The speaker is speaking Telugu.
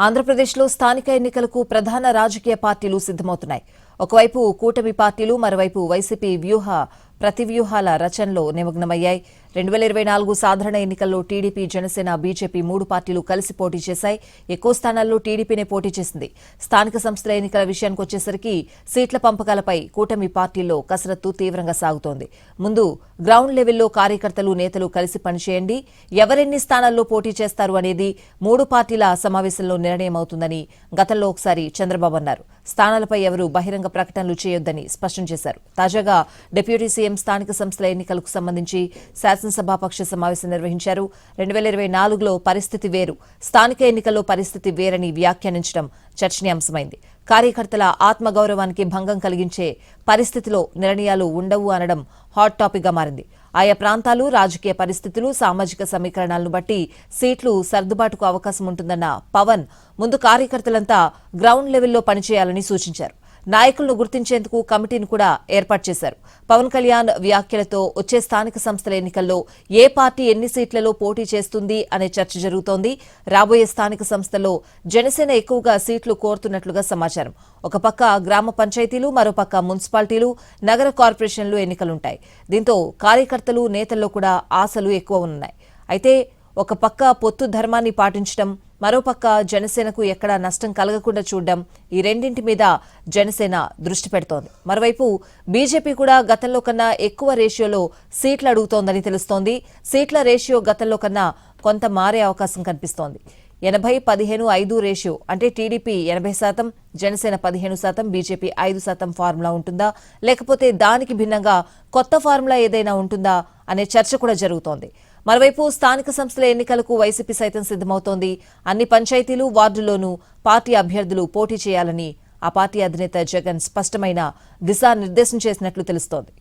ఆంధ్రప్రదేశ్లో స్థానిక ఎన్నికలకు ప్రధాన రాజకీయ పార్టీలు సిద్దమవుతున్నాయి. ఒకవైపు కూటమి పార్టీలు, మరోవైపు వైసీపీ ప్రతివ్యూహాల రచనలో నిమగ్నమయ్యాయి. 2024 సాధారణ ఎన్నికల్లో టీడీపీ, జనసేన, బీజేపీ 3 పార్టీలు కలిసి పోటీ చేశాయి. ఎక్కువ స్థానాల్లో టీడీపీనే పోటీ చేసింది. స్థానిక సంస్థల ఎన్నికల విషయానికి వచ్చేసరికి సీట్ల పంపకాలపై కూటమి పార్టీల్లో కసరత్తు తీవ్రంగా సాగుతోంది. ముందు గ్రౌండ్ లెవెల్లో కార్యకర్తలు, నేతలు కలిసి పనిచేయండి, ఎవరెన్ని స్థానాల్లో పోటీ చేస్తారు అనేది 3 పార్టీల సమావేశంలో నిర్ణయమవుతుందని గతంలో ఒకసారి చంద్రబాబు అన్నారు. స్థానాలపై ఎవరూ బహిరంగ ప్రకటనలు చేయొద్దని స్పష్టం చేశారు. తాజాగా డిప్యూటీ సీఎం స్థానిక సంస్థల ఎన్నికలకు సంబంధించి శాసనసభాపక్ష సమావేశం నిర్వహించారు. 2024లో పరిస్థితి వేరు, స్థానిక ఎన్నికల్లో పరిస్థితి వేరని వ్యాఖ్యానించడం చర్చనీయాంశమైంది. కార్యకర్తల ఆత్మగౌరవానికి భంగం కలిగించే పరిస్థితిలో నిర్ణయాలు ఉండవు అనడం హాట్ టాపిక్ గా మారింది. ఆయా ప్రాంతాలు, రాజకీయ పరిస్థితులు, సామాజిక సమీకరణాలను బట్టి సీట్లు సర్దుబాటుకు అవకాశం ఉంటుందన్న పవన్ ముందు కార్యకర్తలంతా గ్రౌండ్ లెవెల్లో పనిచేయాలని సూచించారు. నాయకులను గుర్తించేందుకు కమిటీని కూడా ఏర్పాటు చేశారు. పవన్ కళ్యాణ్ వ్యాఖ్యలతో వచ్చే స్థానిక సంస్థల ఎన్నికల్లో ఏ పార్టీ ఎన్ని సీట్లలో పోటీ చేస్తుంది అనే చర్చ జరుగుతోంది. రాబోయే స్థానిక సంస్థల్లో జనసేన ఎక్కువగా సీట్లు కోరుతున్నట్లుగా సమాచారం. ఒక పక్క గ్రామ పంచాయతీలు, మరోపక్క మున్సిపాలిటీలు, నగర కార్పొరేషన్లు ఎన్నికలుంటాయి. దీంతో కార్యకర్తలు, నేతల్లో కూడా ఆశలు ఎక్కువ ఉన్నాయి. అయితే ఒక పక్క పొత్తు ధర్మాన్ని పాటించడం, మరోపక్క జనసేనకు ఎక్కడా నష్టం కలగకుండా చూడడం, ఈ రెండింటి మీద జనసేన దృష్టి పెడుతోంది. మరోవైపు బీజేపీ కూడా గతంలో కన్నా ఎక్కువ రేషియోలో సీట్లు అడుగుతోందని తెలుస్తోంది. సీట్ల రేషియో గతంలో కన్నా కొంత మారే అవకాశం కనిపిస్తోంది. 80-15-5 రేషియో అంటే టీడీపీ 80%, జనసేన 15%, బీజేపీ 5% ఫార్ములా ఉంటుందా, లేకపోతే దానికి భిన్నంగా కొత్త ఫార్ములా ఏదైనా ఉంటుందా అనే చర్చ కూడా జరుగుతోంది. మరోవైపు స్థానిక సంస్థల ఎన్నికలకు వైసీపీ సైతం సిద్దమవుతోంది. అన్ని పంచాయతీలు, వార్డుల్లోనూ పార్టీ అభ్యర్థులు పోటీ చేయాలని ఆ పార్టీ అధినేత జగన్ స్పష్టమైన దిశానిర్దేశం చేసినట్లు తెలుస్తోంది.